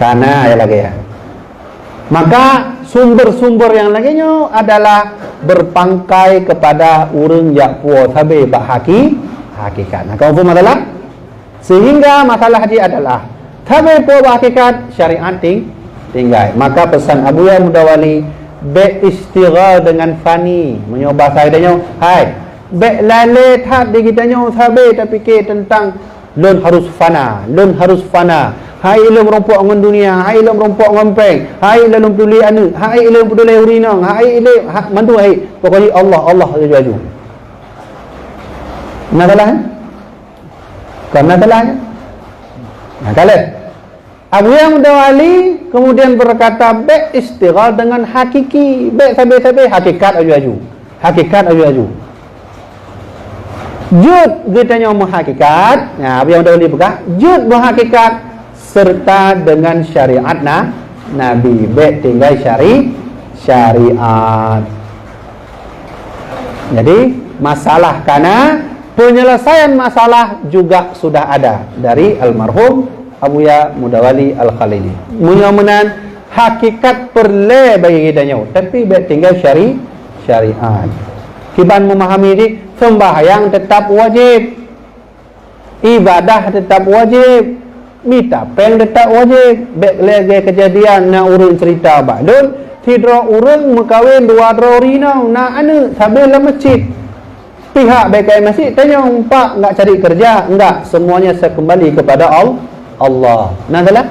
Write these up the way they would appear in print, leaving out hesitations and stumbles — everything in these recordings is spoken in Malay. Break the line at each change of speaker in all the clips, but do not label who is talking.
Karena ya lagi ya. Maka sumber-sumber yang lainnya adalah berpangkai kepada urang jak puas habis bak hakikat. Nah, kau faham adalah sehingga masalah dia adalah habis puas bak hakikat syariat tinggal. Maka pesan Abu Ya Mudawali beristighal dengan fani. Menyoba saya tanya, hai, lale tak digitanya habis tak fikir tentang lun harus fana. Hai ilmu rompok dengan dunia, hai ilmu rompok dengan peng, hai ilmu peduli anu, hai ilmu peduli urinang, hai ilmu mantu hai. Pokoknya Allah jaju. Nadalah? Kan nadalah? Nah, kalau Abu Yang Mudawali kemudian berkata istighal dengan hakiki, sabi hakikat aju. Jud kita nyawa hakikat. Nah, Abu Yang Mudawali berkata, jud berhakikat serta dengan syariat Nabi. Tinggal syariat. Jadi masalah karena penyelesaian masalah juga sudah ada dari almarhum Abu Ya Mudawali Al-Khalili. Mudah-mudahan hakikat perle bagi kita nyawa, tapi tinggal syariat. Kiban memahami ini, sembahyang tetap wajib, ibadah tetap wajib, minta peng tetap wajib. Lagi kejadian nak urun cerita ba'dun tidra urun mekawin dua rina nak anu sambil dalam masjid. Pihak BKM masjid tanya, "Pak enggak cari kerja?" Enggak, semuanya saya kembali kepada Allah. Nah salah?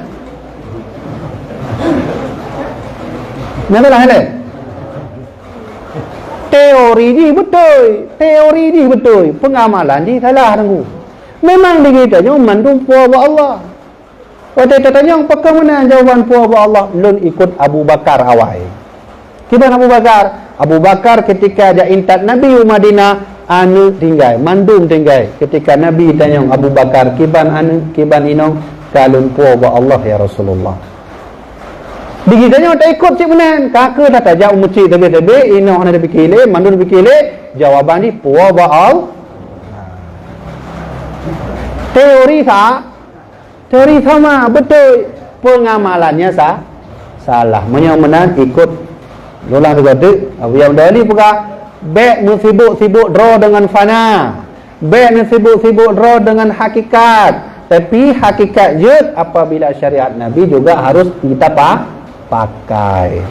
Teori ni betul. Pengamalan ni salah tanggu. Memang digitanya mandum puas Allah. Waktu tanya apakah mana jawaban puas Allah? Lun ikut Abu Bakar awal. Kiban Abu Bakar? Abu Bakar ketika dia intat Nabi Madinah anu tinggal, mandum tinggal. Ketika Nabi tanya Abu Bakar, kiban inong kalun puas Allah ya Rasulullah. Digitanya tak ikut cik menan. Kakak dah tajak masjid tebe-tebe inong ada fikir, mandum fikir, jawaban ni puas Allah. Teori sama betul, pengamalannya salah. Menang ikut ulang tu Abu Yang Mudawali buka sibuk draw dengan fana, sibuk draw dengan hakikat. Tapi hakikat jud apabila syariat Nabi juga harus kita pakai.